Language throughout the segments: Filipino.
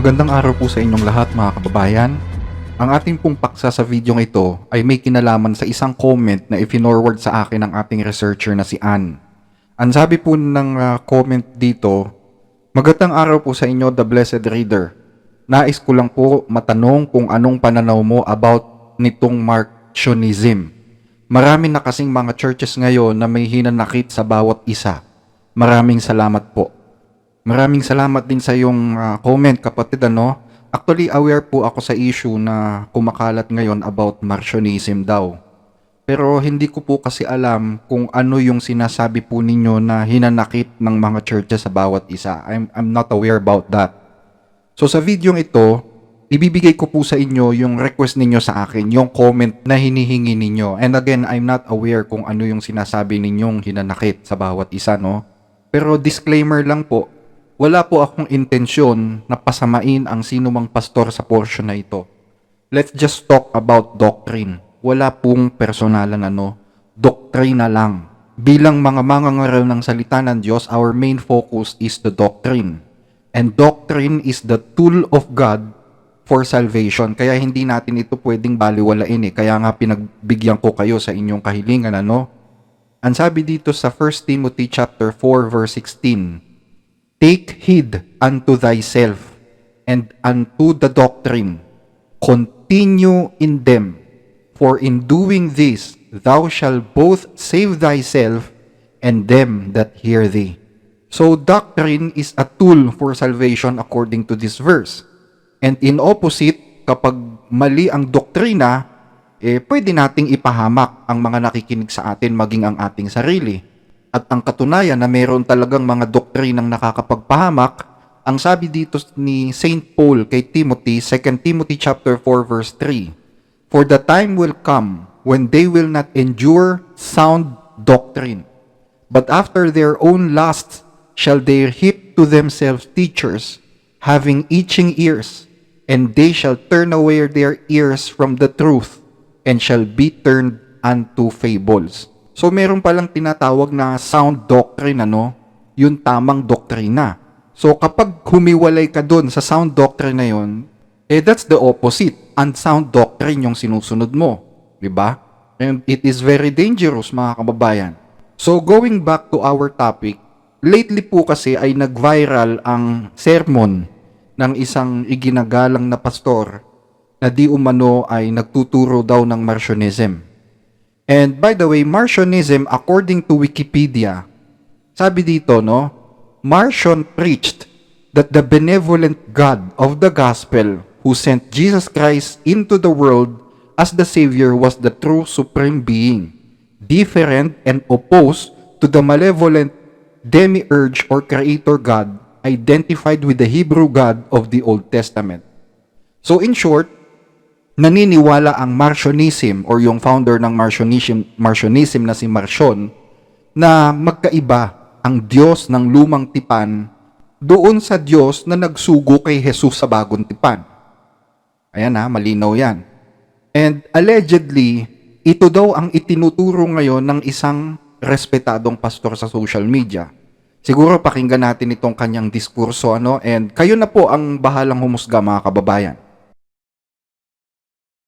Magandang araw po sa inyong lahat mga kababayan. Ang ating pong paksa sa videong ito ay may kinalaman sa isang comment na i-forward sa akin ng ating researcher na si Ann. Ang sabi po ng comment dito, magandang araw po sa inyo, the blessed reader. Nais ko lang po matanong kung anong pananaw mo about nitong Marcionism. Marami na kasing mga churches ngayon na may hinanakit sa bawat isa. Maraming salamat po. Maraming salamat din sa iyong comment, kapatid, ano? Actually, aware po ako sa issue na kumakalat ngayon about Marcionism daw. Pero hindi ko po kasi alam kung ano yung sinasabi po ninyo na hinanakit ng mga churches sa bawat isa. I'm not aware about that. So sa videong ito, ibibigay ko po sa inyo yung request ninyo sa akin, yung comment na hinihingi ninyo. And again, I'm not aware kung ano yung sinasabi ninyong hinanakit sa bawat isa, no? Pero disclaimer lang po, wala po akong intensyon na pasamain ang sinumang pastor sa portion na ito. Let's just talk about doctrine. Wala pong personalan doktrina lang. Bilang mga mangangaral ng salita ng Diyos, our main focus is the doctrine. And doctrine is the tool of God for salvation. Kaya hindi natin ito pwedeng baliwalain . Kaya nga pinagbigyan ko kayo sa inyong kahilingan, Ang sabi dito sa 1 Timothy chapter 4 verse 16, take heed unto thyself and unto the doctrine. Continue in them, for in doing this thou shalt both save thyself and them that hear thee. So doctrine is a tool for salvation according to this verse. And in opposite, kapag mali ang doktrina, pwede nating ipahamak ang mga nakikinig sa atin, maging ang ating sarili. At ang katunayan na mayroon talagang mga doktrinang nakakapagpahamak, ang sabi dito ni Saint Paul kay Timothy, 2 Timothy chapter 4 verse 3, for the time will come when they will not endure sound doctrine, but after their own lusts shall they heap to themselves teachers, having itching ears, and they shall turn away their ears from the truth, and shall be turned unto fables. So meron palang tinatawag na sound doctrine, yung tamang doktrina. So kapag humiwalay ka doon sa sound doctrine na yun, that's the opposite. Unsound doctrine yung sinusunod mo. Diba? And it is very dangerous, mga kababayan. So going back to our topic, lately po kasi ay nag-viral ang sermon ng isang iginagalang na pastor na di umano ay nagtuturo daw ng Marcionism. And by the way, Marcionism, according to Wikipedia, sabi dito, Marcion preached that the benevolent God of the gospel who sent Jesus Christ into the world as the Savior was the true supreme being, different and opposed to the malevolent demiurge or creator God identified with the Hebrew God of the Old Testament. So in short, naniniwala ang Marcionism or yung founder ng Marcionism na si Marcion na magkaiba ang Diyos ng lumang tipan doon sa Diyos na nagsugo kay Jesus sa bagong tipan. Ayan malinaw yan. And allegedly, ito daw ang itinuturo ngayon ng isang respetadong pastor sa social media. Siguro pakinggan natin itong kanyang diskurso, and kayo na po ang bahalang humusga, mga kababayan.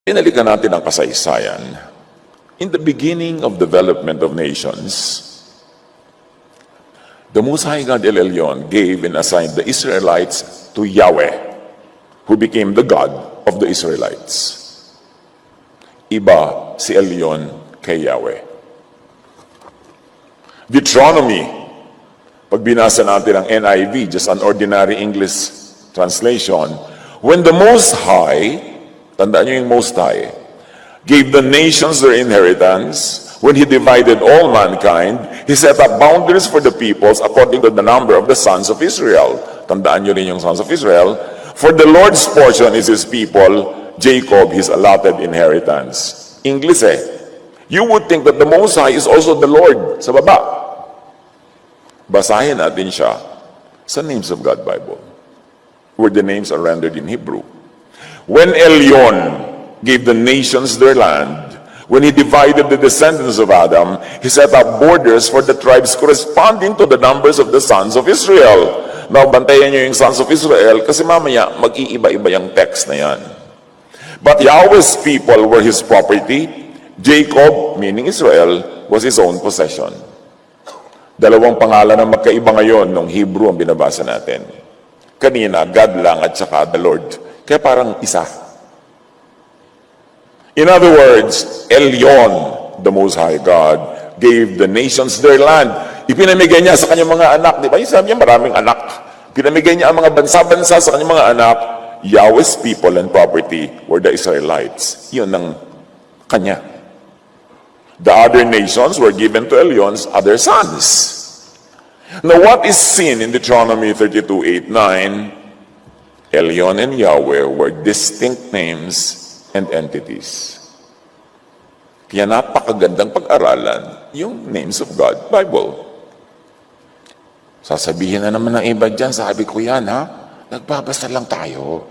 Inalikan natin ang kasaysayan. In the beginning of development of nations, the Most High God El Elyon gave and assigned the Israelites to Yahweh, who became the God of the Israelites. Iba si Elyon kay Yahweh. Deuteronomy, pag binasa natin ang NIV, just an ordinary English translation, when the Most High, tandaan nyo yung Most High, gave the nations their inheritance, when He divided all mankind, He set up boundaries for the peoples according to the number of the sons of Israel. Tandaan nyo rin yung sons of Israel. For the Lord's portion is His people, Jacob His allotted inheritance. English You would think that the Most High is also the Lord sa baba. Basahin natin siya sa Names of God Bible, where the names are rendered in Hebrew. When Elyon gave the nations their land, when he divided the descendants of Adam, he set up borders for the tribes corresponding to the numbers of the sons of Israel. Now, bantayan nyo yung sons of Israel kasi mamaya mag-iiba-iba yung text na yan. But Yahweh's people were his property. Jacob, meaning Israel, was his own possession. Dalawang pangalan na magkaiba ngayon nung Hebrew ang binabasa natin. Kanina, God lang at saka the Lord. Kaya parang isa. In other words, Elyon, the Most High God, gave the nations their land. Ipinamigay niya sa kanyang mga anak. Di ba? Yung sabi niya, maraming anak. Pinamigay niya ang mga bansa-bansa sa kanyang mga anak. Yahweh's people and property were the Israelites. Yun ang kanya. The other nations were given to Elyon's other sons. Now, what is seen in Deuteronomy 32:8-9? Elyon and Yahweh were distinct names and entities. Kaya napakagandang pag-aralan yung names of God, Bible. Sasabihin na naman ng iba dyan, sabi ko yan ha, nagbabasa lang tayo.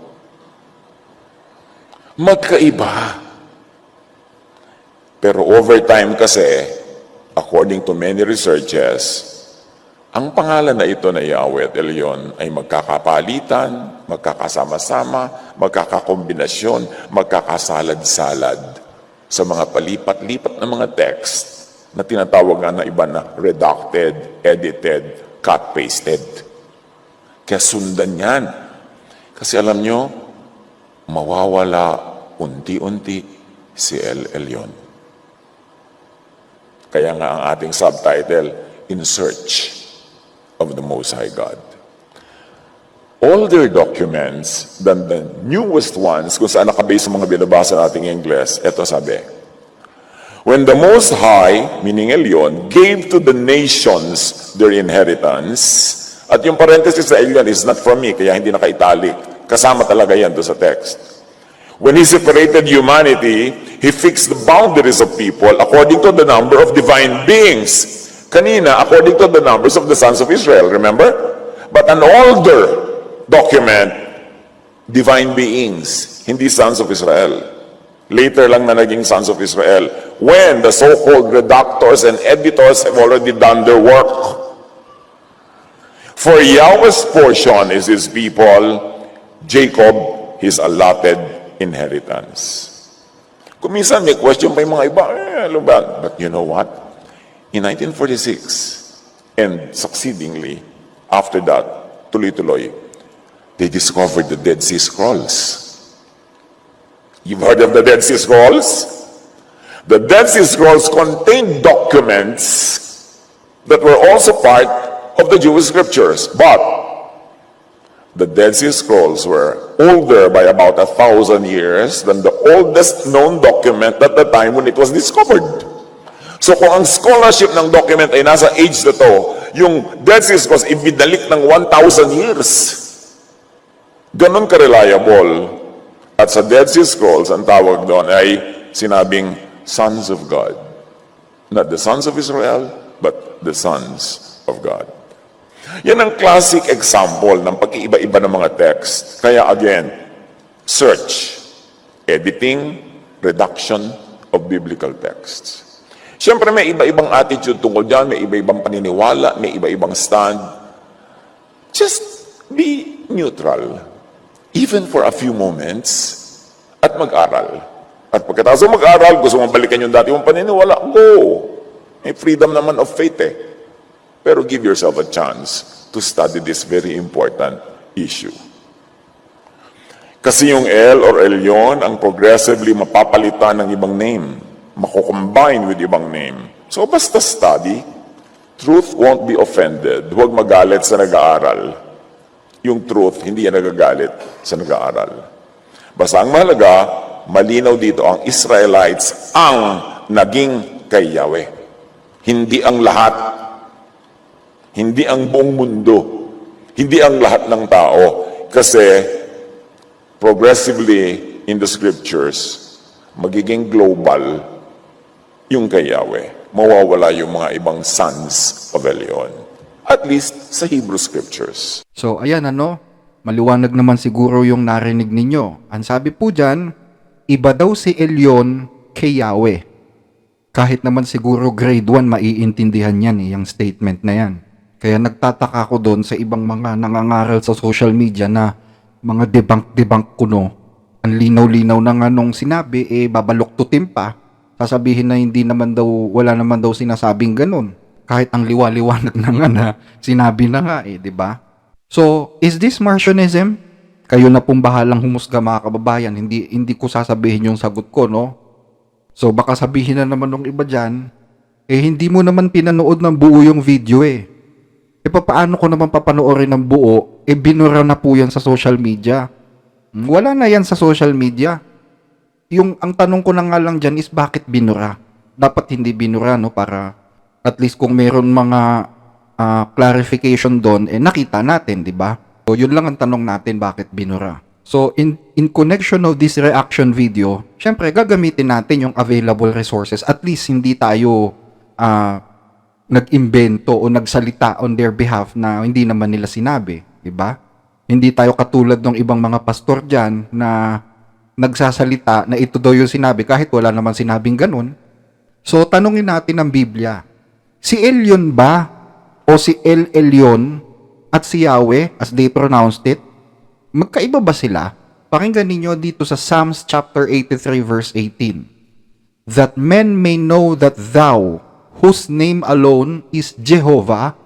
Magkaiba. Pero over time kasi, according to many researches, ang pangalan na ito na Yahweh at Elyon ay magkakapalitan, magkakasama-sama, magkakakombinasyon, magkakasalad-salad sa mga palipat-lipat na mga text na tinatawag nga na iba na redacted, edited, cut-pasted. Kaya sundan yan. Kasi alam nyo, mawawala unti-unti si Elyon. Kaya nga ang ating subtitle, In Search of the Most High God. Older documents than the newest ones, kung saan nakabase sa mga binabasa nating English, eto sabi, when the Most High, meaning Elyon, gave to the nations their inheritance, at yung parenthesis sa Elyon is not from me, kaya hindi naka-italic. Kasama talaga yan doon sa text. When He separated humanity, He fixed the boundaries of people according to the number of divine beings. Kanina, according to the numbers of the sons of Israel, remember? But an older document, divine beings, hindi sons of Israel. Later lang na naging sons of Israel, when the so-called redactors and editors have already done their work. For Yahweh's portion is His people, Jacob, His allotted inheritance. Kung minsan may question pa yung mga iba, ano ba? But you know what? In 1946, and succeedingly, after that, tuloy-tuloy, they discovered the Dead Sea Scrolls. You've heard of the Dead Sea Scrolls? The Dead Sea Scrolls contained documents that were also part of the Jewish scriptures, but the Dead Sea Scrolls were older by about 1,000 years than the oldest known document at the time when it was discovered. So kung ang scholarship ng document ay nasa age na to, yung Dead Sea Scrolls ibinalik ng 1,000 years. Ganon ka-reliable. At sa Dead Sea Scrolls, ang tawag doon ay sinabing sons of God. Not the sons of Israel, but the sons of God. Yan ang classic example ng pag-iiba-iba ng mga text. Kaya again, search, editing, reduction of biblical texts. Siyempre may iba-ibang attitude tungkol dyan, may iba-ibang paniniwala, may iba-ibang stand. Just be neutral, even for a few moments, at mag-aral. At pagkatapos mag-aral, gusto mong balikan yung dati mong paniniwala, go! May freedom naman of faith eh. Pero give yourself a chance to study this very important issue. Kasi yung El or Elyon ang progressively mapapalitan ng ibang name, mako-combine with ibang name. So basta study, truth won't be offended. Huwag magalit sa nag-aaral. Yung truth, hindi yan nagagalit sa nag-aaral. Basta ang mahalaga, malinaw dito ang Israelites ang naging kay Yahweh. Hindi ang lahat. Hindi ang buong mundo. Hindi ang lahat ng tao. Kasi progressively in the scriptures, magiging global yung kay Yahweh. Mawawala yung mga ibang sons of Elyon. At least sa Hebrew scriptures. So ayan maliwanag naman siguro yung narinig ninyo. Ang sabi po dyan, iba daw si Elyon kay Yahweh. Kahit naman siguro grade 1 maiintindihan yan yung statement na yan. Kaya nagtataka ko doon sa ibang mga nangangaral sa social media na mga debunk kuno. Ang linaw-linaw na nga nung sinabi, babaluktutin pa. Sasabihin na hindi naman daw, wala naman daw sinasabing ganun. Kahit ang liwa-liwanag na nga na sinabi na nga di ba? So, is this Marcionism? Kayo na pong bahalang humusga mga kababayan. Hindi ko sasabihin yung sagot ko, no? So, baka sabihin na naman ng iba dyan, hindi mo naman pinanood ng buo yung video paano ko naman papanoorin ng buo? Binura na po yan sa social media. Wala na yan sa social media. Ang tanong ko na nga lang dyan is bakit binura? Dapat hindi binura, no? Para at least kung meron mga clarification doon, nakita natin, di ba? So, yun lang ang tanong natin, bakit binura? So, in connection of this reaction video, syempre, gagamitin natin yung available resources. At least, hindi tayo nag-imbento o nagsalita on their behalf na hindi naman nila sinabi, di ba? Hindi tayo katulad ng ibang mga pastor dyan na nagsasalita na ito daw yung sinabi kahit wala naman sinabing ganun. So, tanungin natin ang Biblia. Si Elyon ba o si El Elyon at si Yahweh, as they pronounced it, magkaiba ba sila? Pakinggan ninyo dito sa Psalms chapter 83 verse 18. That men may know that thou, whose name alone is Jehovah,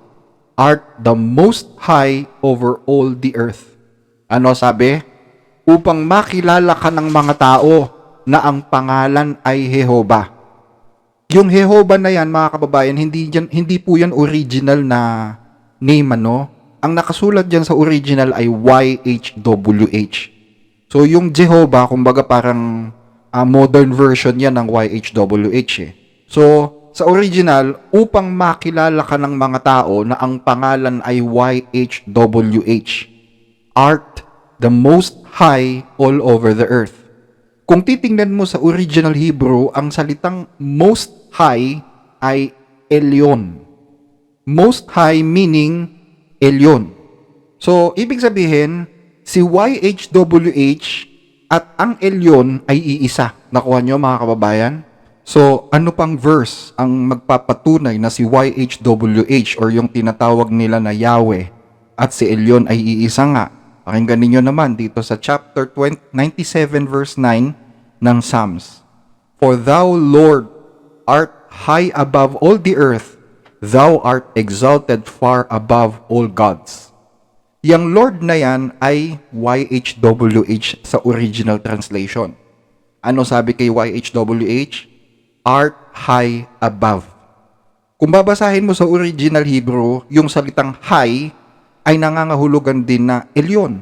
art the most high over all the earth. Ano sabi? Upang makilala ka ng mga tao na ang pangalan ay Jehovah. Yung Jehovah na yan, mga kababayan, hindi po yan original na name, ano? Ang nakasulat dyan sa original ay YHWH. So, yung Jehovah, kumbaga parang modern version yan ng YHWH So, sa original, upang makilala ka ng mga tao na ang pangalan ay YHWH, art the most high all over the earth. Kung titingnan mo sa original Hebrew, ang salitang most high ay Elyon. Most high meaning Elyon. So, ibig sabihin, si YHWH at ang Elyon ay iisa. Nakuha nyo mga kababayan? So, ano pang verse ang magpapatunay na si YHWH or yung tinatawag nila na Yahweh at si Elyon ay iisa nga? Pakinggan ninyo naman dito sa chapter 97 verse 9 ng Psalms. For thou, Lord, art high above all the earth, thou art exalted far above all gods. Yang Lord na yan ay YHWH sa original translation. Ano sabi kay YHWH? Art high above. Kung babasahin mo sa original Hebrew, yung salitang high ay nangangahulugan din na Elyon.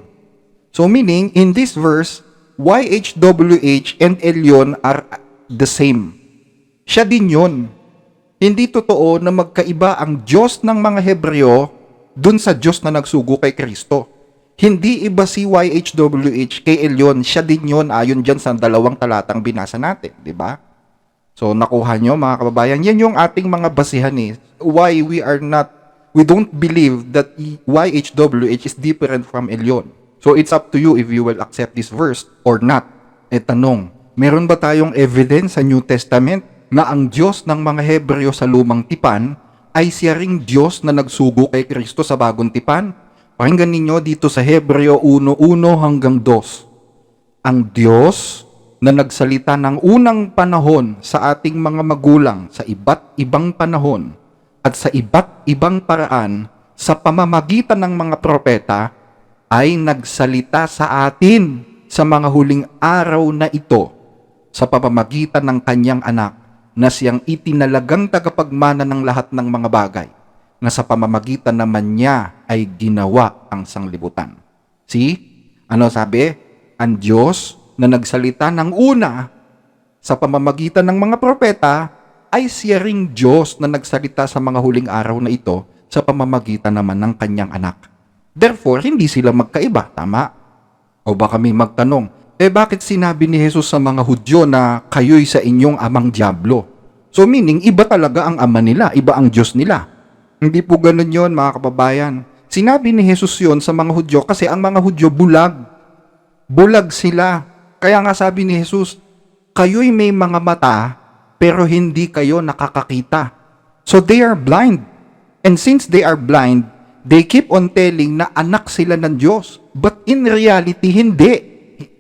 So meaning, in this verse, YHWH and Elyon are the same. Siya din yun. Hindi totoo na magkaiba ang Diyos ng mga Hebreo dun sa Diyos na nagsugo kay Kristo. Hindi iba si YHWH kay Elyon, siya din yun ayon dyan sa dalawang talatang binasa natin, di ba? So, nakuha nyo mga kababayan, yan yung ating mga basihan why we don't believe that YHWH is different from Elyon. So, it's up to you if you will accept this verse or not. Tanong, meron ba tayong evidence sa New Testament na ang Diyos ng mga Hebreo sa Lumang Tipan ay siya ring Diyos na nagsugo kay Kristo sa Bagong Tipan? Pakinggan ninyo dito sa Hebreo 1:1 hanggang 2. Ang Diyos na nagsalita ng unang panahon sa ating mga magulang sa iba't ibang panahon at sa iba't ibang paraan sa pamamagitan ng mga propeta ay nagsalita sa atin sa mga huling araw na ito sa pamamagitan ng kanyang anak na siyang itinalagang tagapagmana ng lahat ng mga bagay na sa pamamagitan naman niya ay ginawa ang sanglibutan. See? Ano sabi? Ang Diyos na nagsalita ng una sa pamamagitan ng mga propeta ay siya ring Diyos na nagsalita sa mga huling araw na ito sa pamamagitan naman ng kanyang anak. Therefore, hindi sila magkaiba, tama? O baka may magtanong, bakit sinabi ni Jesus sa mga Hudyo na kayo'y sa inyong amang Diablo? So meaning, iba talaga ang ama nila, iba ang Diyos nila. Hindi po ganun yun, mga kababayan. Sinabi ni Jesus yun sa mga Hudyo kasi ang mga Hudyo bulag. Bulag sila. Kaya nga sabi ni Jesus, kayo'y may mga mata, pero hindi kayo nakakakita. So they are blind. And since they are blind, they keep on telling na anak sila ng Diyos. But in reality, hindi.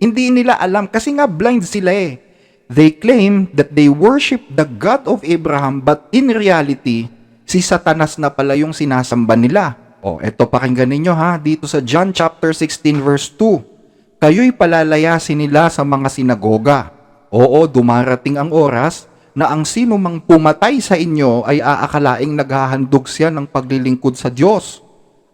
Hindi nila alam kasi nga blind sila eh. They claim that they worship the God of Abraham, but in reality, si Satanas na pala yung sinasamba nila. O, eto pakinggan ninyo ha, dito sa John chapter 16 verse 2. Kayo'y palalayasin nila sa mga sinagoga. Oo, dumarating ang oras na ang sino mang pumatay sa inyo ay aakalaing naghahandog siya ng paglilingkod sa Diyos.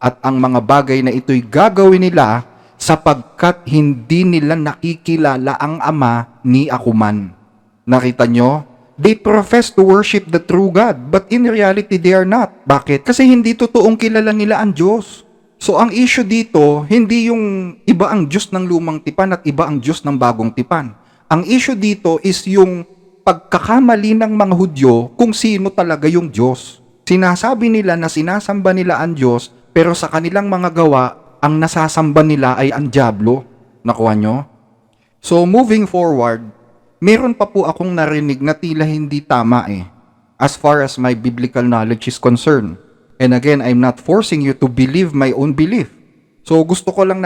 At ang mga bagay na ito'y gagawin nila sapagkat hindi nila nakikilala ang Ama ni Akuman. Nakita nyo? They profess to worship the true God, but in reality they are not. Bakit? Kasi hindi totoong kilala nila ang Diyos. So ang issue dito, hindi yung iba ang Diyos ng lumang tipan at iba ang Diyos ng bagong tipan. Ang issue dito is yung pagkakamali ng mga Hudyo kung sino talaga yung Diyos. Sinasabi nila na sinasamba nila ang Diyos, pero sa kanilang mga gawa, ang nasasamba nila ay ang dyablo. Nakuha nyo? So moving forward, meron pa po akong narinig na tila hindi tama as far as my biblical knowledge is concerned. And again, I'm not forcing you to believe my own belief. So gusto ko lang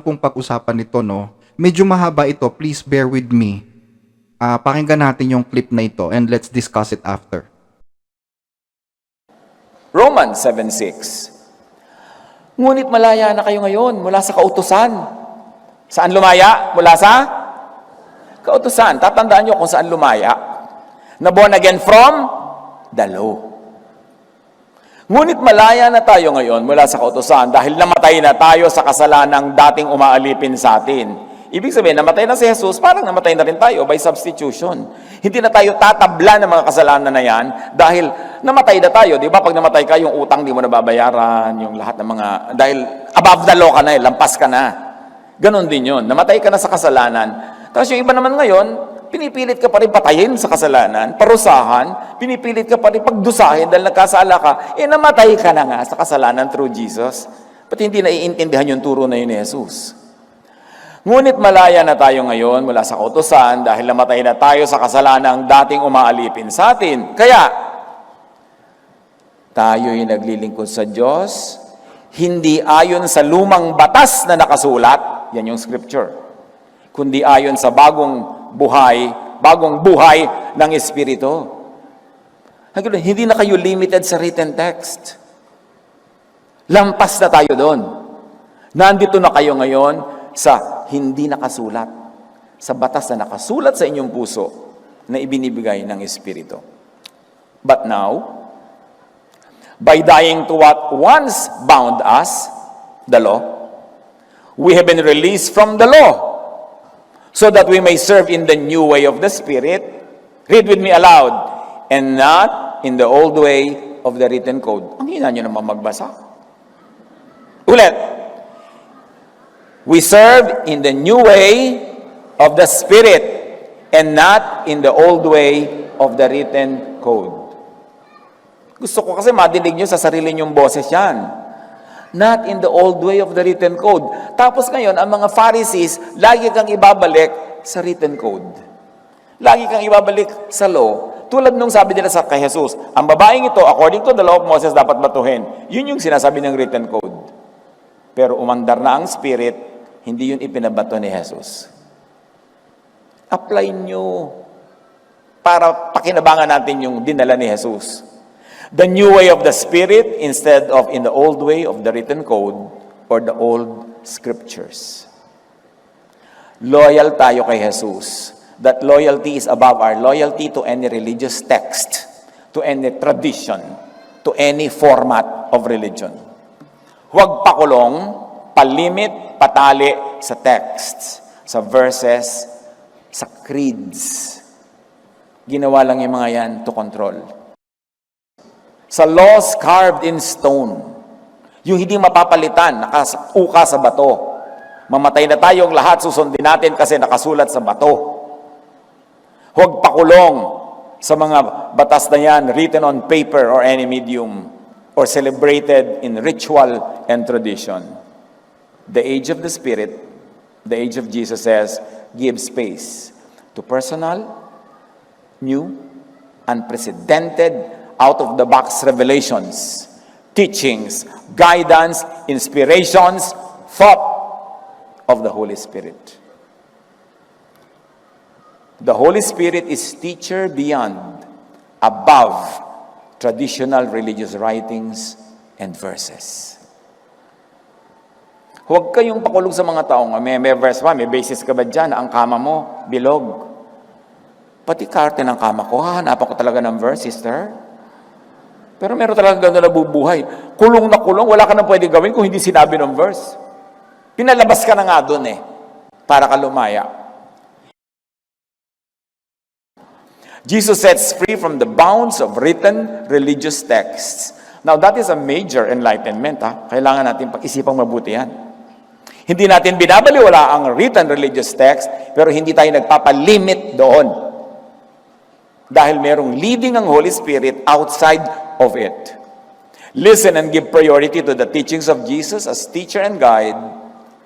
pong pag-usapan ito, no? Medyo mahaba ito, please bear with me. Pakinggan natin yung clip na ito and let's discuss it after. Romans 7:6. Ngunit malaya na kayo ngayon mula sa kautusan. Saan lumaya? Mula sa kautusan. Tatandaan nyo kung saan lumaya. Na born again from the law. Ngunit malaya na tayo ngayon mula sa kautusan dahil namatay na tayo sa kasalanang dating umaalipin sa atin. Ibig sabihin, namatay na si Jesus, parang namatay na rin tayo by substitution. Hindi na tayo tatabla ng mga kasalanan na yan dahil namatay na tayo. Di ba? Pag namatay ka, yung utang di mo nababayaran, yung lahat ng mga, dahil above the law ka na, lampas ka na. Ganon din yun. Namatay ka na sa kasalanan. Tapos yung iba naman ngayon, pinipilit ka pa rin patayin sa kasalanan, parusahan, pinipilit ka pa rin pagdusahin dahil nagkasala ka, namatay ka na nga sa kasalanan through Jesus. Pati hindi naiintindihan yung turo na yun ni Jesus. Ngunit malaya na tayo ngayon mula sa kautusan dahil namatay na tayo sa kasalanang dating umaalipin sa atin. Kaya, tayo'y naglilingkod sa Diyos, hindi ayon sa lumang batas na nakasulat, yan yung scripture, kundi ayon sa bagong buhay ng Espiritu. Hindi na kayo limited sa written text. Lampas na tayo doon. Nandito na kayo ngayon sa hindi nakasulat, sa batas na nakasulat sa inyong puso na ibinibigay ng Espiritu. But now, by dying to what once bound us, the law, we have been released from the law so that we may serve in the new way of the Spirit. Read with me aloud. And not in the old way of the written code. Ang hina nyo naman magbasa. Ulit. We serve in the new way of the Spirit and not in the old way of the written code. Gusto ko kasi madinig nyo sa sarili nyong boses yan. Not in the old way of the written code. Tapos ngayon, ang mga Pharisees, lagi kang ibabalik sa written code. Lagi kang ibabalik sa law. Tulad nung sabi nila kay Jesus, ang babaeng ito, according to the law of Moses, dapat batuhin. Yun yung sinasabi ng written code. Pero umandar na ang Spirit, hindi yun ipinabato ni Jesus. Apply nyo para pakinabangan natin yung dinala ni Jesus. The new way of the Spirit instead of in the old way of the written code or the old scriptures. Loyal tayo kay Jesus. That loyalty is above our loyalty to any religious text, to any tradition, to any format of religion. Huwag pakulong, palimit, patali sa texts, sa verses, sa creeds. Ginawa lang yung mga yan to control. Sa laws carved in stone, yung hindi mapapalitan, nakauka sa bato. Mamatay na tayong lahat, susundin natin kasi nakasulat sa bato. Huwag pakulong sa mga batas na yan, written on paper or any medium, or celebrated in ritual and tradition. The age of the Spirit, the age of Jesus says, give space to personal, new, unprecedented, out-of-the-box revelations, teachings, guidance, inspirations, thought of the Holy Spirit. The Holy Spirit is teacher beyond, above traditional religious writings and verses. Huwag kayong pakulog sa mga taong, may verse ba, may basis ka ba dyan, ang kama mo, bilog. Pati karte ng kama ko, hahanapan ko talaga ng verse, sister. Pero meron talaga gano'n nabubuhay. Kulong na kulong, wala ka nang pwede gawin kung hindi sinabi ng verse. Pinalabas ka na nga doon para ka lumaya. Jesus sets free from the bounds of written religious texts. Now, that is a major enlightenment. Kailangan natin pag-isipang mabuti yan. Hindi natin binabaliwala ang written religious text, pero hindi tayo nagpapalimit doon. Dahil merong leading ang Holy Spirit outside of it. Listen and give priority to the teachings of Jesus as teacher and guide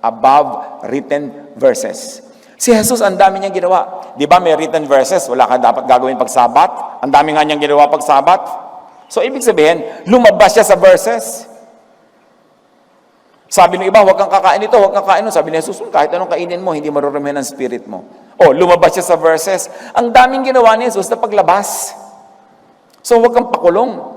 above written verses. Si Jesus, ang dami niyang ginawa. Di ba may written verses, wala ka dapat gagawin pag Sabat? Ang dami nga niyang ginawa pag Sabat. So, ibig sabihin, lumabas siya sa verses. Sabi ng iba, huwag kang kakain ito, huwag kang kakain ito. Sabi ni Jesus, kahit anong kainin mo, hindi marurumihan ang spirit mo. O, lumabas siya sa verses. Ang daming ginawa ni Jesus na paglabas. So, huwag kang pakulong.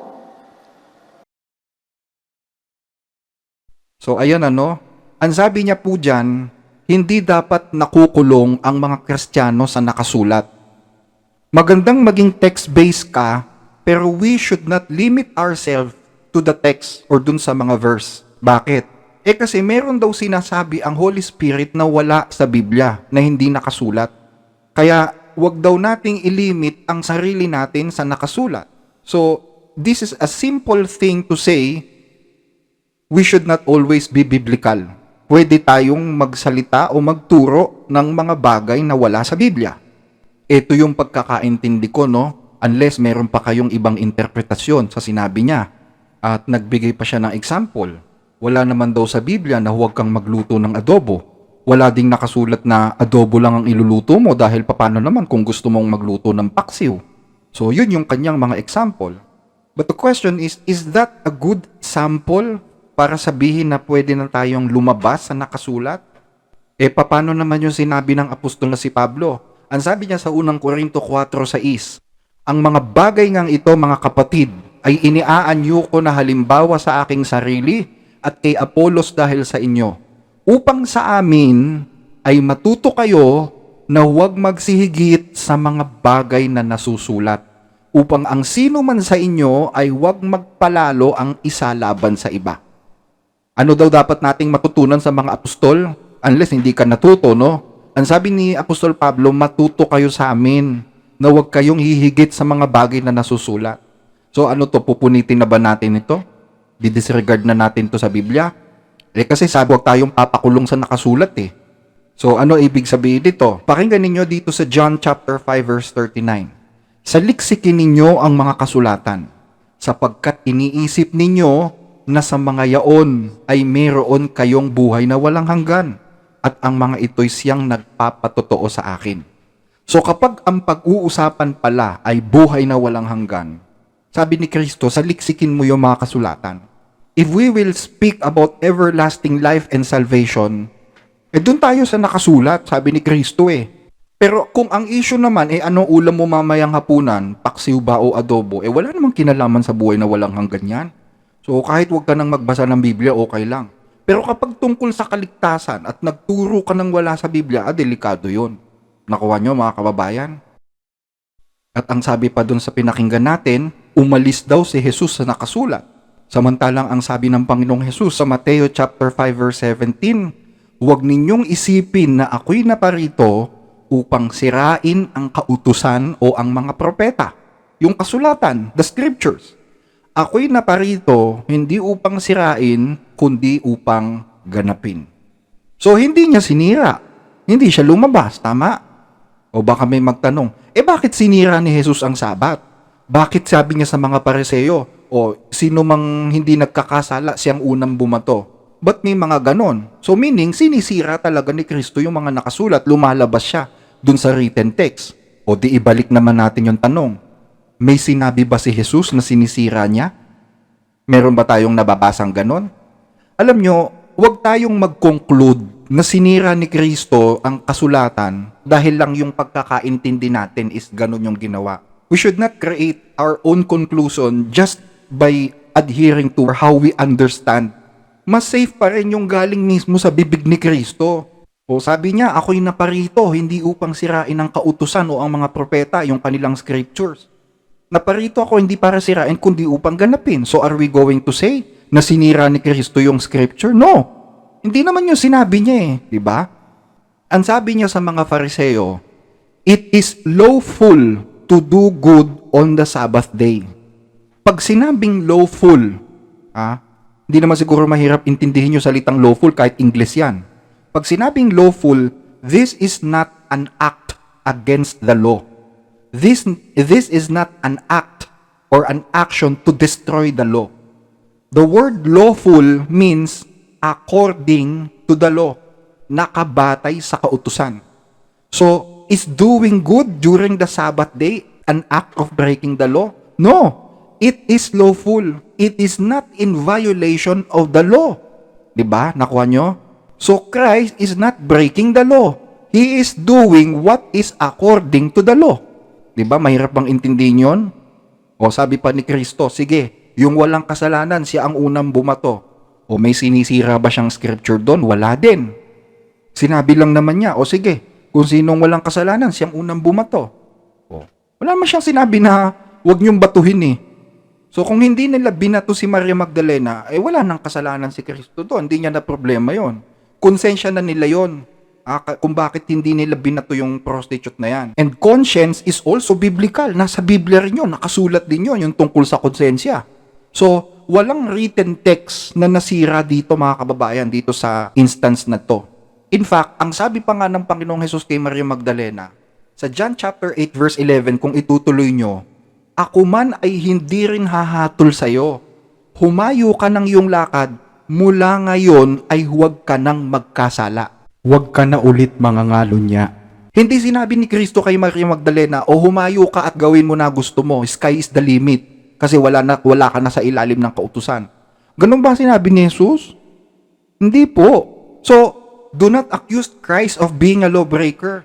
So ayan ang sabi niya po dyan, hindi dapat nakukulong ang mga Kristiyano sa nakasulat. Magandang maging text-based ka, pero we should not limit ourselves to the text or dun sa mga verse. Bakit? Kasi meron daw sinasabi ang Holy Spirit na wala sa Biblia, na hindi nakasulat. Kaya wag daw nating ilimit ang sarili natin sa nakasulat. So, this is a simple thing to say, we should not always be biblical. Pwede tayong magsalita o magturo ng mga bagay na wala sa Biblia. Ito yung pagkakaintindi ko, unless meron pa kayong ibang interpretasyon sa sinabi niya. At nagbigay pa siya ng example. Wala naman daw sa Biblia na huwag kang magluto ng adobo. Wala ding nakasulat na adobo lang ang iluluto mo dahil paano naman kung gusto mong magluto ng paksiw. So yun yung kanyang mga example. But the question is that a good sample para sabihin na pwede na tayong lumabas sa nakasulat? Paano naman yung sinabi ng apostol na si Pablo? Ang sabi niya sa unang Korinto 4:6, ang mga bagay ngang ito, mga kapatid, ay iniaanyo ko na halimbawa sa aking sarili at kay Apolos dahil sa inyo, upang sa amin ay matuto kayo na huwag magsihigit sa mga bagay na nasusulat, upang ang sino man sa inyo ay huwag magpalalo ang isa laban sa iba. Ano daw dapat nating matutunan sa mga apostol? Unless hindi ka natuto, Ang sabi ni Apostol Pablo, matuto kayo sa amin na huwag kayong hihigit sa mga bagay na nasusulat. So ano to, pupunitin na ba natin ito? Didisregard na natin to sa Biblia? Kasi sabi huwag tayong papakulong sa nakasulat So ano ibig sabihin dito? Pakinggan ninyo dito sa John chapter 5 verse 39. Saliksikin ninyo ang mga kasulatan, sapagkat iniisip ninyo na sa mga yaon ay mayroon kayong buhay na walang hanggan, at ang mga ito'y siyang nagpapatotoo sa akin. So kapag ang pag-uusapan pala ay buhay na walang hanggan, sabi ni Kristo, saliksikin mo yung mga kasulatan. If we will speak about everlasting life and salvation, dun tayo sa nakasulat, sabi ni Kristo Pero kung ang issue naman, anong ulam mo mamayang hapunan, paksiw ba o adobo, wala namang kinalaman sa buhay na walang hanggan yan. So kahit wag ka nang magbasa ng Biblia, okay lang. Pero kapag tungkol sa kaligtasan at nagturo ka ng wala sa Biblia, delikado yun. Nakuha nyo mga kababayan? At ang sabi pa dun sa pinakinggan natin, umalis daw si Jesus sa nakasulat. Samantalang ang sabi ng Panginoong Jesus sa Mateo chapter 5 verse 17, huwag ninyong isipin na ako'y naparito upang sirain ang kautusan o ang mga propeta. Yung kasulatan, the scriptures. Ako'y naparito hindi upang sirain, kundi upang ganapin. So hindi niya sinira. Hindi siya lumabas, tama? O baka may magtanong, bakit sinira ni Jesus ang Sabat? Bakit sabi niya sa mga Pariseo, sino mang hindi nagkakasala siyang unang bumato? Ba't may mga ganon? So meaning, sinisira talaga ni Kristo yung mga nakasulat, lumalabas siya dun sa written text. Di ibalik naman natin yung tanong. May sinabi ba si Jesus na sinisira niya? Meron ba tayong nababasang ganon? Alam nyo, huwag tayong mag-conclude na sinira ni Kristo ang kasulatan dahil lang yung pagkakaintindi natin is ganon yung ginawa. We should not create our own conclusion just by adhering to how we understand. Mas safe pa rin yung galing mismo sa bibig ni Kristo. O sabi niya, ako'y naparito hindi upang sirain ang kautusan o ang mga propeta, yung kanilang scriptures. Naparito ako hindi para sirain kundi upang ganapin. So are we going to say na sinira ni Kristo yung scripture? No. Hindi naman yung sinabi niya eh, di ba? Ang sabi niya sa mga Fariseo, it is lawful to do good on the Sabbath day. Pag sinabing lawful, hindi naman siguro mahirap intindihin yung salitang lawful kahit English yan. Pag sinabing lawful, this is not an act against the law. This is not an act or an action to destroy the law. The word lawful means according to the law, nakabatay sa kautusan. So, is doing good during the Sabbath day an act of breaking the law? No, it is lawful. It is not in violation of the law. Diba? Nakuha nyo? So, Christ is not breaking the law. He is doing what is according to the law. Diba? Mahirap bang intindihin yun? O sabi pa ni Kristo, sige, yung walang kasalanan, siya ang unang bumato. O may sinisira ba siyang scripture doon? Wala din. Sinabi lang naman niya, o sige, kung sinong walang kasalanan, siyang unang bumato. O, wala naman siyang sinabi na huwag niyong batuhin eh. So kung hindi nila binato si Maria Magdalena, wala nang kasalanan si Kristo doon. Hindi niya na problema yon. Konsensya na nila yon. Kung bakit hindi nila binato yung prostitute na yan. And conscience is also biblical. Nasa Biblia rin yun. Nakasulat din yun, yung tungkol sa konsensya. So, walang written text na nasira dito mga kababayan, dito sa instance na to. In fact, ang sabi pa nga ng Panginoong Hesus kay Maria Magdalena, sa John chapter 8 verse 11, kung itutuloy nyo, ako man ay hindi rin hahatol sa'yo. Humayo ka ng iyong lakad, mula ngayon ay huwag ka nang magkasala. Huwag ka na ulit mangangalo niya. Hindi sinabi ni Kristo kay Maria Magdalena, o humayo ka at gawin mo na gusto mo, sky is the limit, kasi wala ka na sa ilalim ng kautusan. Ganun ba sinabi ni Jesus? Hindi po. So, do not accuse Christ of being a lawbreaker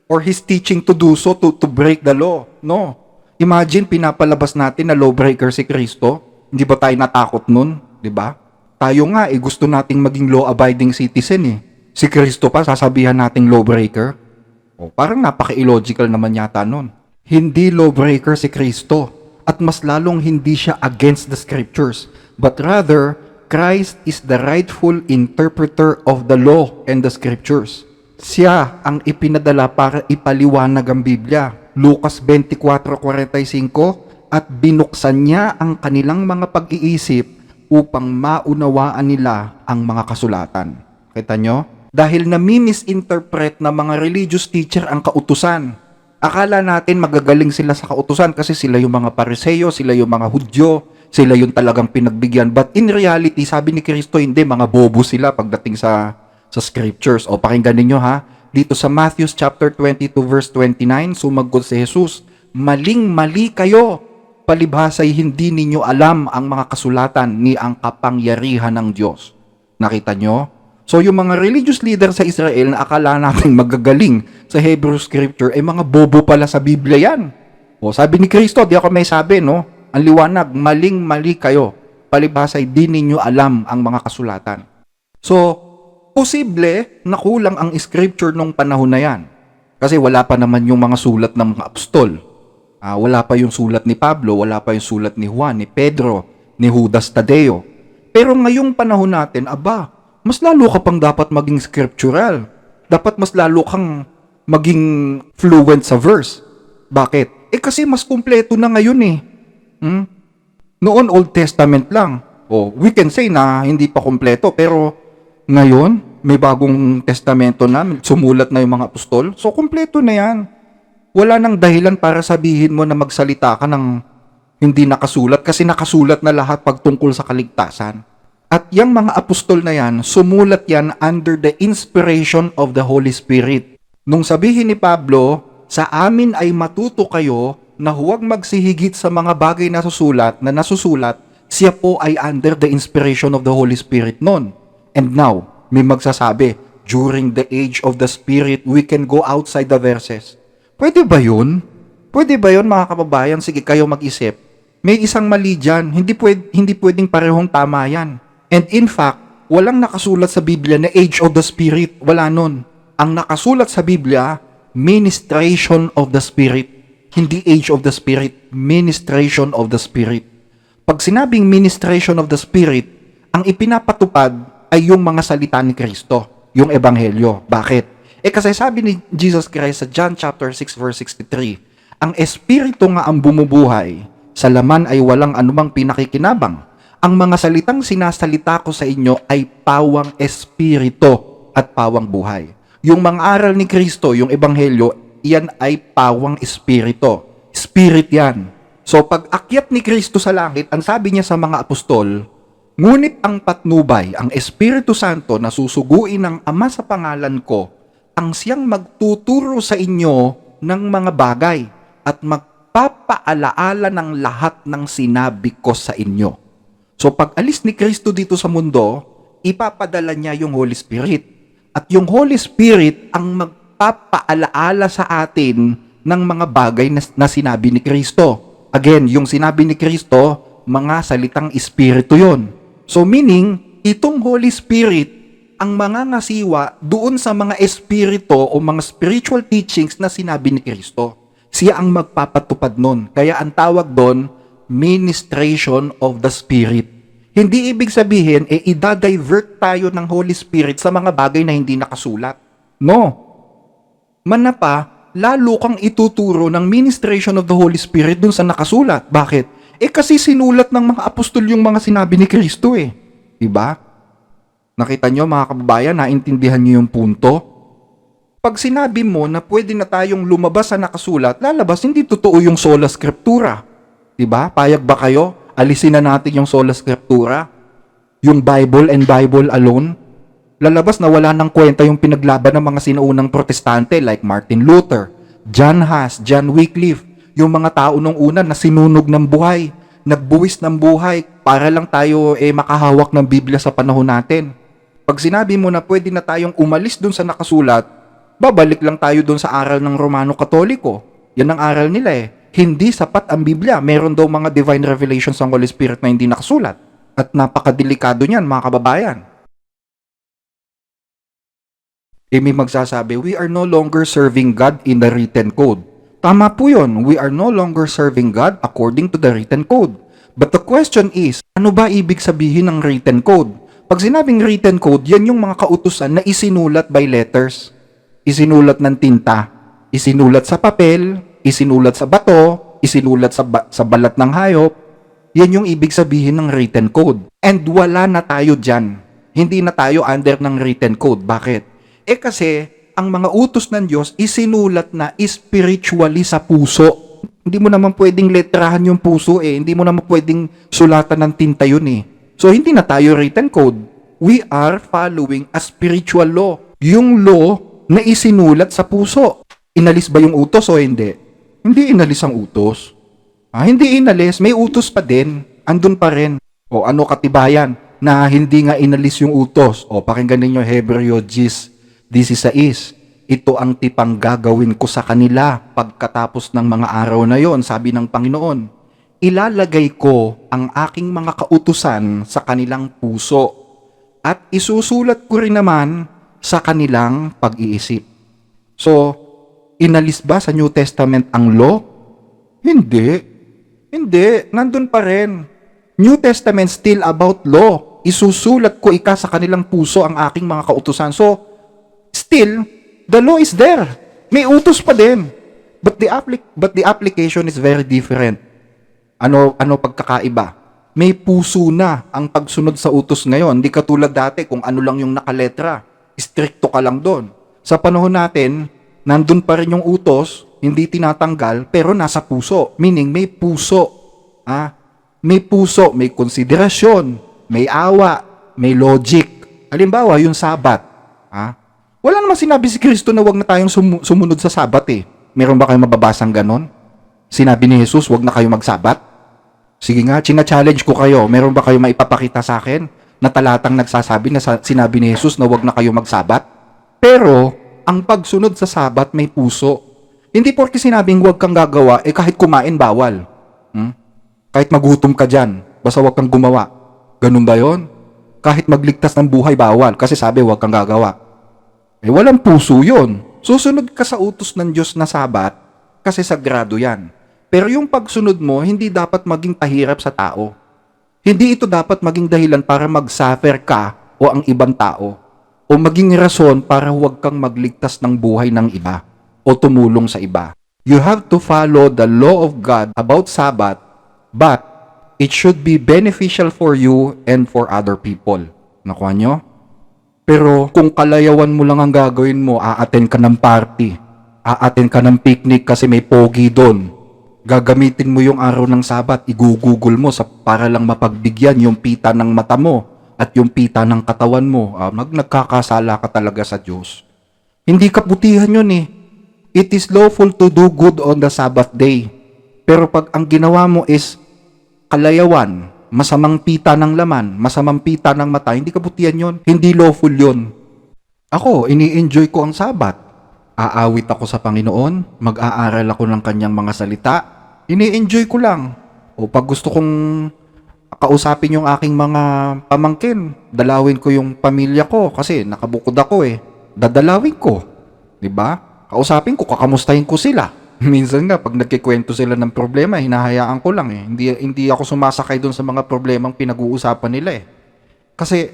or his teaching to do so, to break the law. No. Imagine, pinapalabas natin na lawbreaker si Kristo. Hindi ba tayo natakot nun? Di ba? Tayo nga, gusto nating maging law-abiding citizen eh. Si Kristo pa, sasabihan nating lawbreaker? Parang napaka-illogical naman yata nun. Hindi lawbreaker si Kristo. At mas lalong hindi siya against the scriptures. But rather, Christ is the rightful interpreter of the law and the scriptures. Siya ang ipinadala para ipaliwanag ang Biblia. Lucas 24:45, at binuksan niya ang kanilang mga pag-iisip upang maunawaan nila ang mga kasulatan. Kita nyo? Dahil nami-misinterpret ng mga religious teacher ang kautusan. Akala natin magagaling sila sa kautusan kasi sila yung mga Pariseo, sila yung mga Hudyo, sila yung talagang pinagbigyan. But in reality, sabi ni Kristo, hindi, mga bobo sila pagdating sa scriptures. O pakinggan ninyo ha, dito sa Matthew chapter 22 verse 29, sumagot si Jesus, maling-mali kayo, palibhasa'y hindi ninyo alam ang mga kasulatan ni ang kapangyarihan ng Diyos. Nakita nyo? So yung mga religious leader sa Israel na akala natin magagaling sa Hebrew Scripture, mga bobo pala sa Biblia yan. O sabi ni Kristo, di ako may sabi, no? Ang liwanag, maling-mali kayo, palibhasa'y di ninyo alam ang mga kasulatan. So, posible na kulang ang Scripture nung panahon na yan. Kasi wala pa naman yung mga sulat ng mga apostol. Wala pa yung sulat ni Pablo, wala pa yung sulat ni Juan, ni Pedro, ni Judas Tadeo. Pero ngayong panahon natin, mas lalo ka pang dapat maging scriptural. Dapat mas lalo kang maging fluent sa verse. Bakit? Kasi mas kumpleto na ngayon eh. Noon Old Testament lang. We can say na hindi pa kumpleto, pero ngayon may bagong testamento na, sumulat na yung mga apostol. So kumpleto na yan. Wala nang dahilan para sabihin mo na magsalita ka ng hindi nakasulat kasi nakasulat na lahat pagtungkol sa kaligtasan. At yung mga apostol na yan, sumulat yan under the inspiration of the Holy Spirit. Nung sabihin ni Pablo, sa amin ay matuto kayo na huwag magsihigit sa mga bagay na nasusulat, siya po ay under the inspiration of the Holy Spirit noon. And now, may magsasabi, during the age of the Spirit, we can go outside the verses. Pwede ba yun? Pwede ba yun, mga kababayan? Sige, kayo mag-isip. May isang mali dyan. Hindi pwedeng parehong tama yan. And in fact, walang nakasulat sa Biblia na age of the Spirit. Wala nun. Ang nakasulat sa Biblia, ministration of the Spirit. Hindi age of the Spirit, ministration of the Spirit. Pag sinabing ministration of the Spirit, ang ipinapatupad ay yung mga salita ni Kristo, yung ebanghelyo. Bakit? Kasi sabi ni Jesus Christ sa John chapter 6 verse 63, ang Espiritu nga ang bumubuhay, sa laman ay walang anumang pinakikinabang. Ang mga salitang sinasalita ko sa inyo ay pawang espiritu at pawang buhay. Yung mga aral ni Kristo, yung ebanghelyo, yan ay pawang espiritu. Spirit yan. So pag akyat ni Kristo sa langit, ang sabi niya sa mga apostol, ngunit ang patnubay, ang Espiritu Santo na susuguin ng Ama sa pangalan ko, ang siyang magtuturo sa inyo ng mga bagay at magpapaalaala ng lahat ng sinabi ko sa inyo. So pag alis ni Kristo dito sa mundo, ipapadala niya yung Holy Spirit. At yung Holy Spirit ang magpapaalaala sa atin ng mga bagay na sinabi ni Kristo. Again, yung sinabi ni Kristo, mga salitang espiritu yon. So meaning, itong Holy Spirit ang mga ngasiwa doon sa mga espiritu o mga spiritual teachings na sinabi ni Kristo. Siya ang magpapatupad nun. Kaya ang tawag doon, ministration of the Spirit. Hindi ibig sabihin, idadivert tayo ng Holy Spirit sa mga bagay na hindi nakasulat. No. Manapa, lalo kang ituturo ng ministration of the Holy Spirit dun sa nakasulat. Bakit? Kasi sinulat ng mga apostol yung mga sinabi ni Kristo eh. Diba? Nakita nyo mga kababayan, naintindihan nyo yung punto? Pag sinabi mo na pwede na tayong lumabas sa nakasulat, lalabas hindi totoo yung sola scriptura. Diba? Payag ba kayo? Alisin na natin yung sola scriptura. Yung Bible and Bible alone. Lalabas na wala nang kwenta yung pinaglaban ng mga sinuunang protestante like Martin Luther, John Huss, John Wycliffe, yung mga tao nung una na sinunog ng buhay, nagbuwis ng buhay para lang tayo makahawak ng Biblia sa panahon natin. Pag sinabi mo na pwede na tayong umalis dun sa nakasulat, babalik lang tayo dun sa aral ng Romano Katoliko. Yan ang aral nila eh. Hindi sapat ang Biblia. Meron daw mga divine revelations ng Holy Spirit na hindi nakasulat. At napakadelikado niyan mga kababayan. May magsasabi, we are no longer serving God in the written code. Tama po yun. We are no longer serving God according to the written code. But the question is, ano ba ibig sabihin ng written code? Pag sinabing written code, yan yung mga kautusan na isinulat by letters. Isinulat ng tinta. Isinulat sa papel. Isinulat sa bato. Isinulat sa balat ng hayop. Yan yung ibig sabihin ng written code. And wala na tayo dyan. Hindi na tayo under ng written code. Bakit? Kasi ang mga utos ng Diyos isinulat na spiritually sa puso. Hindi mo naman pwedeng letrahan yung puso Hindi mo naman pwedeng sulatan ng tinta yun So hindi na tayo written code. We are following a spiritual law. Yung law na isinulat sa puso. Inalis ba yung utos o hindi? Hindi inalis ang utos. Hindi inalis. May utos pa din. Andun pa rin. O ano katibayan na hindi nga inalis yung utos? O pakinggan ninyo Hebreo 10:16. Ito ang tipang gagawin ko sa kanila pagkatapos ng mga araw na yon, sabi ng Panginoon. Ilalagay ko ang aking mga kautusan sa kanilang puso at isusulat ko rin naman sa kanilang pag-iisip. So, inalis ba sa New Testament ang law? Hindi. Hindi. Nandun pa rin. New Testament still about law. Isusulat ko sa kanilang puso ang aking mga kautusan. So, still, the law is there. May utos pa din. But the application is very different. Ano pagkakaiba? May puso na ang pagsunod sa utos ngayon. Hindi katulad dati kung ano lang yung nakaletra. Stricto ka lang doon. Sa panahon natin, nandun pa rin yung utos, hindi tinatanggal, pero nasa puso. Meaning, may puso. May puso, may konsiderasyon, may awa, may logic. Halimbawa, yung Sabat. Wala naman sinabi si Kristo na wag na tayong sumunod sa Sabat Meron ba kayong mababasang ganon? Sinabi ni Jesus, wag na kayo magsabat? Sige nga, china-challenge ko kayo. Meron ba kayo maipapakita sa akin na talatang nagsasabi na sinabi ni Jesus na wag na kayo magsabat? Pero, ang pagsunod sa sabat may puso. Hindi porke sinabing wag kang gagawa, kahit kumain bawal. Kahit magutom ka dyan, basta wag kang gumawa. Ganun ba yon? Kahit magligtas ng buhay bawal, kasi sabi wag kang gagawa. Walang puso yon. Susunod ka sa utos ng Diyos na sabat, kasi sagrado yan. Pero yung pagsunod mo, hindi dapat maging pahirap sa tao. Hindi ito dapat maging dahilan para mag-suffer ka o ang ibang tao. O maging rason para huwag kang magligtas ng buhay ng iba o tumulong sa iba. You have to follow the law of God about Sabbath, but it should be beneficial for you and for other people. Nakuha nyo? Pero kung kalayawan mo lang ang gagawin mo, aattend ka ng party, aattend ka ng picnic kasi may pogi doon, gagamitin mo yung araw ng Sabat, igugugol mo para lang mapagbigyan yung pita ng mata mo at yung pita ng katawan mo, nagkakasala ka talaga sa Diyos. Hindi kabutihan yun eh. It is lawful to do good on the Sabbath day. Pero pag ang ginawa mo is kalayawan, masamang pita ng laman, masamang pita ng mata, hindi kabutihan yun. Hindi lawful yun. Ako, ini-enjoy ko ang Sabat. Aawit ako sa Panginoon, mag-aaral ako ng kanyang mga salita, ini-enjoy ko lang. O pag gusto kong kausapin yung aking mga pamangkin, dalawin ko yung pamilya ko kasi nakabukod ako dadalawin ko. 'Di ba? Kausapin ko, kakamustahin ko sila. Minsan nga, pag nagkikwento sila ng problema, hinahayaan ko lang Hindi ako sumasakay dun sa mga problemang pinag-uusapan nila Kasi,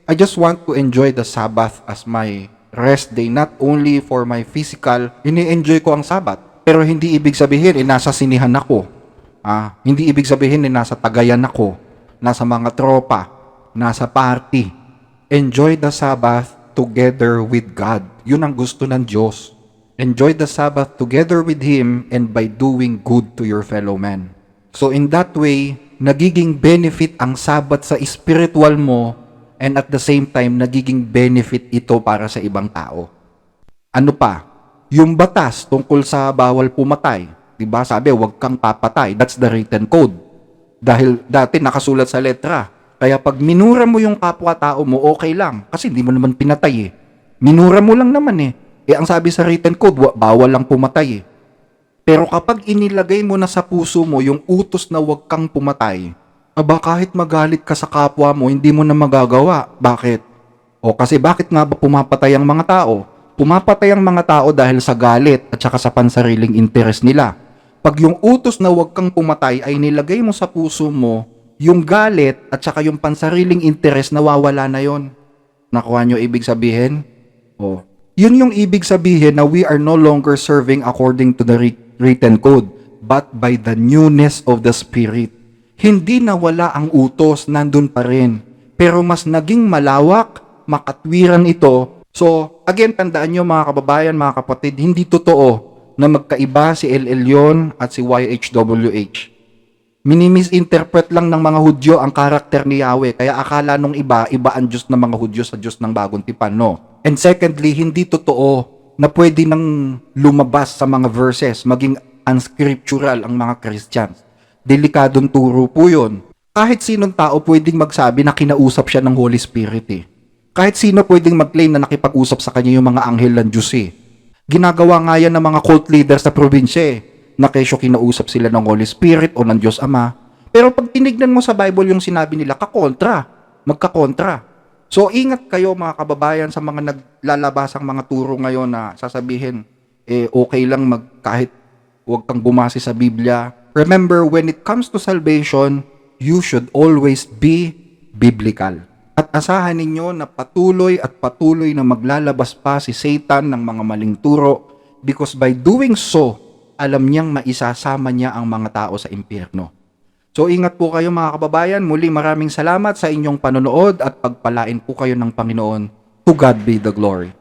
I just want to enjoy the Sabbath as my rest day, not only for my physical, ini-enjoy ko ang Sabbath. Pero hindi ibig sabihin, nasa sinihan ako. Hindi ibig sabihin, nasa tagayan ako, nasa mga tropa, nasa party. Enjoy the Sabbath together with God. Yun ang gusto ng Diyos. Enjoy the Sabbath together with Him and by doing good to your fellow man. So in that way, nagiging benefit ang Sabbath sa spiritual mo and at the same time, nagiging benefit ito para sa ibang tao. Ano pa? Yung batas tungkol sa bawal pumatay. Diba? Sabi, huwag kang papatay. That's the written code. Dahil dati nakasulat sa letra. Kaya pag minura mo yung kapwa-tao mo, okay lang. Kasi hindi mo naman pinatay Minura mo lang naman ang sabi sa written code, bawal lang pumatay Pero kapag inilagay mo na sa puso mo yung utos na huwag kang pumatay, kahit magalit ka sa kapwa mo, hindi mo na magagawa. Bakit? Kasi bakit nga ba pumapatay ang mga tao? Pumapatay ang mga tao dahil sa galit at saka sa pansariling interes nila. Pag yung utos na huwag kang pumatay ay nilagay mo sa puso mo, yung galit at saka yung pansariling interes, nawawala na yon. Nakuha nyo ibig sabihin? Yun yung ibig sabihin na we are no longer serving according to the written code, but by the newness of the Spirit. Hindi nawala ang utos, nandun pa rin. Pero mas naging malawak, makatwiran ito. So, again, tandaan nyo mga kababayan, mga kapatid, hindi totoo na magkaiba si El Elyon at si YHWH. Minimisinterpret lang ng mga Hudyo ang karakter ni Yahweh, kaya akala nung iba ang Diyos ng mga Hudyo sa Diyos ng Bagong Tipan, no? And secondly, hindi totoo na pwede nang lumabas sa mga verses, maging unscriptural ang mga Christians. Delikadong turo po yun. Kahit sinong tao pwedeng magsabi na kinausap siya ng Holy Spirit Kahit sino pwedeng mag-claim na nakipag-usap sa kanya yung mga anghel ng Diyos Ginagawa nga yan ng mga cult leaders sa probinsya na kesyo kinausap sila ng Holy Spirit o ng Diyos Ama. Pero pag tinignan mo sa Bible yung sinabi nila, magkakontra. So, ingat kayo mga kababayan sa mga naglalabasang mga turo ngayon na sasabihin, okay lang kahit huwag kang bumase sa Biblia. Remember, when it comes to salvation, you should always be biblical. At asahan ninyo na patuloy na maglalabas pa si Satan ng mga maling turo because by doing so, alam niyang maisasama niya ang mga tao sa impyerno. So ingat po kayo mga kababayan. Muli maraming salamat sa inyong panonood at pagpalain po kayo ng Panginoon. To God be the glory.